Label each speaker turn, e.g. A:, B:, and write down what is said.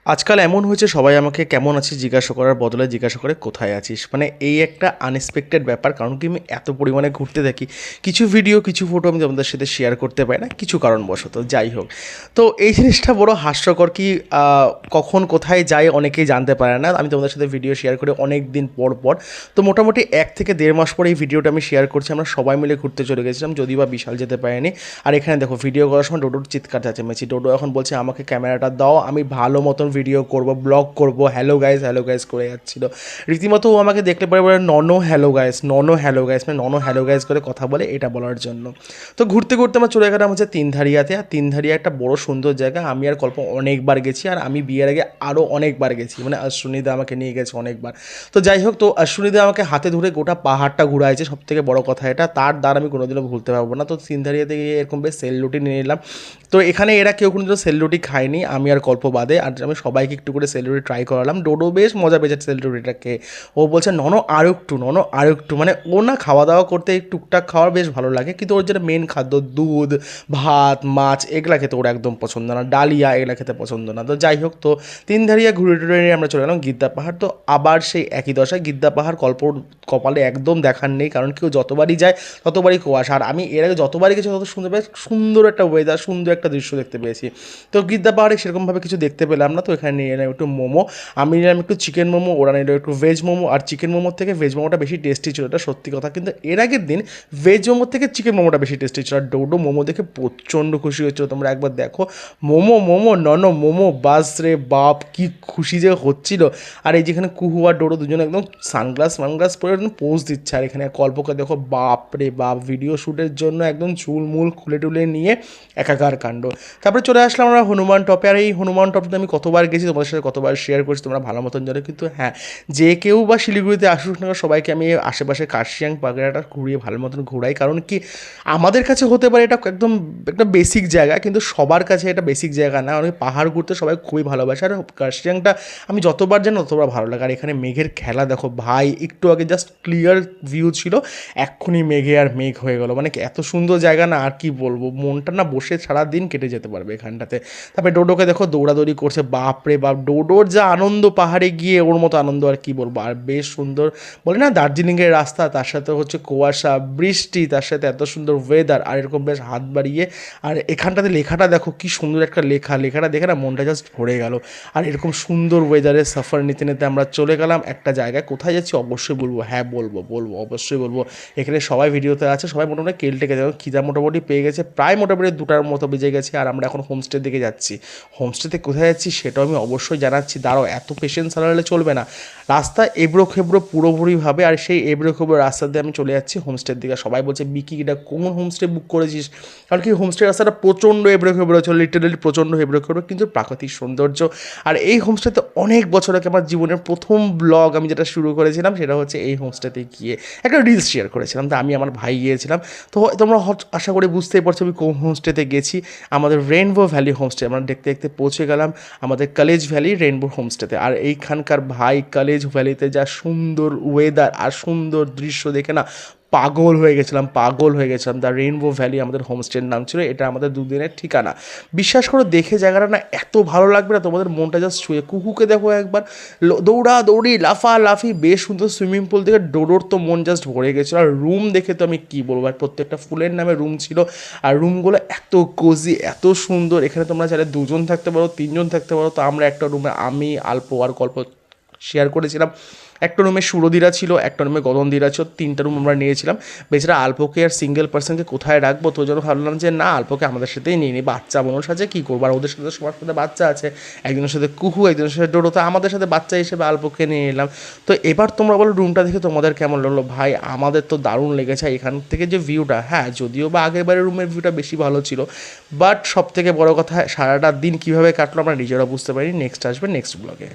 A: আজকাল এমন হয়েছে সবাই আমাকে কেমন আছিস জিজ্ঞাসা করার বদলে জিজ্ঞাসা করে কোথায় আছিস, মানে এই একটা আনএক্সপেক্টেড ব্যাপার। কারণ কি আমি এত পরিমাণে ঘুরতে থাকি, কিছু ভিডিও কিছু ফটো আমি তোমাদের সাথে শেয়ার করতে পারি না কিছু কারণবশত, যাই হোক। তো এই জিনিসটা বড় হাস্যকর কি কখন কোথায় যাই অনেকেই জানতে পারে না। আমি তোমাদের সাথে ভিডিও শেয়ার করি অনেক দিন পর পর। তো মোটামুটি 1 থেকে 1.5 মাস পরে এই ভিডিওটা আমি শেয়ার করছি। আমরা সবাই মিলে ঘুরতে চলে গেছিলাম, যদিও বা বিশাল যেতে পারেনি। আর এখানে দেখো ভিডিও করার সময় ডোডোর চিৎকার চেঁচামেচি। ডোডো এখন বলছে আমাকে ক্যামেরাটা দাও, আমি ভালো মতন ভিডিও করব, ব্লগ করব, হ্যালো গাইস করে যাচ্ছিল। রীতিমতো ও আমাকে দেখলে পরে বলে ননো হ্যালো গাইস, ননো হ্যালো গাইস, মানে ননো হ্যালো গাইস করে কথা বলে এটা বলার জন্য। তো ঘুরতে ঘুরতে আমরা চলে গেলাম হচ্ছে তিনধারিয়াতে। আর তিনধারিয়া একটা বড় সুন্দর জায়গা, আমি আর কল্প অনেকবার গেছি, আর আমি বিয়ের আগে আরও অনেকবার গেছি, মানে অশ্বিনীদা আমাকে নিয়ে গেছে অনেকবার। তো যাই হোক, তো অশ্বিনীদা আমাকে হাতে ধরে গোটা পাহাড়টা ঘুরাইছে, সব থেকে বড় কথা এটা, তার দ্বার আমি কোনোদিনও ভুলতে পারবো না। তো তিনধারিয়াতে গিয়ে এরকম বেশ সেলরুটি নিয়ে নিলাম। তো এখানে এরা কেউ কোনোদিনও সেলরুটি খায়নি, আমি আর কল্প বাদে। আর আমি সবাইকে একটু করে সেলরুটি ট্রাই করালাম। ডোডো বেশ মজা পেয়েছে সেলরুটিটাকে। ও বলছে ননো আরও একটু, মানে ও না খাওয়া দাওয়া করতে টুকটাক খাওয়ার বেশ ভালো লাগে, কিন্তু ওর যেটা মেন খাদ্য দুধ ভাত মাছ এগুলা খেতে ওর একদম পছন্দ না, ডালিয়া এগুলা খেতে পছন্দ না। তো যাই হোক, তো তিনধারিয়া ঘুরে টুরে নিয়ে আমরা চলে গেলাম গিদ্দা পাহাড়। তো আবার সেই একই দশা, গিদ্দা পাহাড় কল্পর কপালে একদম দেখার নেই, কারণ কেউ যতবারই যায় ততবারই কুয়াশা। আর আমি এর আগে যতবারই গেছি তত সুন্দর সুন্দর একটা ওয়েদার, সুন্দর একটা দৃশ্য দেখতে পেয়েছি। তো গিদ্দা পাহাড়ে সেরকমভাবে কিছু দেখতে পেলাম না। তো এখানে নিয়ে এলাম একটু মোমো, আমি নিলাম একটু চিকেন মোমো, ওরা নিল একটু ভেজ মোমো। আর চিকেন মোমোর থেকে ভেজ মোমোটা বেশি টেস্টি ছিল, এটা সত্যি কথা। কিন্তু এর আগের দিন ভেজ মোমোর থেকে চিকেন মোমোটা বেশি টেস্টি ছিল। আর ডোডো মোমো দেখে প্রচণ্ড খুশি হচ্ছিল, তোমরা একবার দেখো। মোমো মোমো নন মোমো, বাস রে বাপ কি খুশি যে হচ্ছিল। আর এই যেখানে কুহু আর ডোডো দুজনে একদম সানগ্লাস পরে একদম পোজ দিচ্ছে। আর এখানে কল্পকে দেখো, বাপ রে বাপ, ভিডিও শ্যুটের জন্য একদম চুলমুল খুলে টুলে নিয়ে একাকার কাণ্ড। তারপরে চলে আসলাম আমরা হনুমান টপে। আর এই হনুমান টপে আমি কতবার গেছি, তোমাদের সাথে কতবার শেয়ার করছি, তোমরা ভালো মতন জানো। কিন্তু হ্যাঁ, যে কেউ বা শিলিগুড়িতে আসুক না, সবাইকে আমি আশেপাশে কার্শিয়াং পাগড়াটা ঘুরিয়ে ভালো মতন ঘোরাই। কারণ কি, আমাদের কাছে হতে পারে এটা একদম একটা বেসিক জায়গা, কিন্তু সবার কাছে এটা বেসিক জায়গা না। অনেক পাহাড় ঘুরতে সবাই খুবই ভালোবাসে। আর কার্শিয়াংটা আমি যতবার জানি ততবার ভালো লাগে। আর এখানে মেঘের খেলা দেখো ভাই, একটু আগে জাস্ট ক্লিয়ার ভিউ ছিল, এক্ষুনি মেঘে আর মেঘ হয়ে গেলো। মানে এত সুন্দর জায়গা না, আর কি বলবো, মনটা না বসে সারা দিন কেটে যেতে পারবে এখানটাতে। তারপরে ডোডোকে দেখো দৌড়াদৌড়ি করছে, বাপ রে বাপ, ডোডোর যা আনন্দ পাহাড়ে গিয়ে, ওর মতো আনন্দ আর কি বলবো। আর বেশ সুন্দর, বলে না দার্জিলিংয়ের রাস্তা, তার সাথে হচ্ছে কুয়াশা বৃষ্টি, তার সাথে এত সুন্দর ওয়েদার, আর এরকম বেশ হাত বাড়িয়ে। আর এখানটাতে লেখাটা দেখো কি সুন্দর একটা লেখাটা দেখে না মনটা জাস্ট ভরে গেল। আর এরকম সুন্দর ওয়েদারে সাফার নিতে নিতে আমরা চলে গেলাম একটা জায়গায়। কোথায় যাচ্ছি অবশ্যই বলবো, হ্যাঁ বলবো অবশ্যই বলবো। এখানে সবাই ভিডিওতে আছে, সবাই মোটামুটি কেলটেকে যাবে, খিদা মোটামুটি পেয়ে গেছে, প্রায় মোটামুটি 2টার মতো বেজে গেছে। আর আমরা এখন হোমস্টের দিকে যাচ্ছি। হোমস্টেতে কোথায় যাচ্ছি সেটাও আমি অবশ্যই জানাচ্ছি, দাঁড়াও, এত পেশেন্স হারালে চলবে না। রাস্তা এবড়ো খেবড়ো পুরোপুরিভাবে, আর সেই এবড়ো খেবড়ো রাস্তা দিয়ে আমি চলে যাচ্ছি হোমস্টের দিকে। সবাই বলছে বিকি এটা কোন হোমস্টে বুক করেছিস, কারণ কি হোমস্টে রাস্তাটা প্রচণ্ড এবড়ো খেবড়ো ছিল, লিটারেলি প্রচণ্ড এবড়ো খেবড়ো, কিন্তু প্রাকৃতিক সৌন্দর্য। আর এই হোমস্টেতে অনেক বছর আগে আমার জীবনের প্রথম ব্লগ আমি যেটা শুরু করেছিলাম সেটা হচ্ছে এই হোমস্টেতে গিয়ে একটা রিলস শেয়ার করেছিলাম। তো আমি আমার ভাই গিয়েছিলাম। তো তোমরা আশা করি বুঝতেই পারছো আমি কোন হোমস্টেতে গেছি। আমাদের রেইনবো ভ্যালি হোমস্টে, আমরা দেখতে দেখতে পৌঁছে গেলাম আমাদের কলেজ ভ্যালি রেইনবো হোমস্টেতে। আর এইখানকার ভাই কলেজ ভ্যালিতে যা সুন্দর ওয়েদার আর সুন্দর দৃশ্য দেখে না পাগল হয়ে গেছিলাম। দ্য রেইনবো ভ্যালি আমাদের হোমস্টের নাম ছিল, এটা আমাদের 2 দিনের ঠিকানা। বিশ্বাস করো, দেখে জায়গাটা না এত ভালো লাগবে না, তোমাদের মনটা জাস্ট ছুঁয়ে। কুকুকে দেখো একবার, দৌড়াদৌড়ি লাফালাফি, বেশ সুন্দর সুইমিং পুল থেকে ডোডোর তো মন জাস্ট ভরে গেছিলো। আর রুম দেখে তো আমি কী বলবো, আর প্রত্যেকটা ফুলের নামে রুম ছিল। আর রুমগুলো এত কোজি, এত সুন্দর। এখানে তোমরা চাইলে 2জন থাকতে পারো, 3জন থাকতে পারো। তো আমরা একটা রুমে আমি আলপো আর গল্প শেয়ার করেছিলাম। একটা রুমে সুরদিরা ছিল, একটা রুমে গগনদিরা ছিল, 3টা রুম আমরা নিয়েছিলাম। বেচারা আলপোকে আর সিঙ্গেল পার্সনকে কোথায় রাখবো, তো জন্য ভাবলাম যে না, আলপোকে আমাদের সাথেই নিয়ে নিই, বাচ্চা মানুষ আছে কী করবো। আর ওদের সাথে সবার সাথে বাচ্চা আছে, একজনের সাথে কুহু, একজনের সাথে ডোডো, তো আমাদের সাথে বাচ্চা হিসেবে আলপোকে নিয়ে নিলাম। তো এবার তোমরা বলো রুমটা দেখে তোমাদের কেমন লাগলো। ভাই আমাদের তো দারুণ লেগেছে। এখান থেকে যে ভিউটা, হ্যাঁ যদিও বা আগের বারের রুমের ভিউটা বেশি ভালো ছিল, বাট সব থেকে বড় কথা সারাটা দিন কীভাবে কাটলো আমরা নিজেরা বুঝতে পারি। নেক্সট আসবে নেক্সট ব্লগে।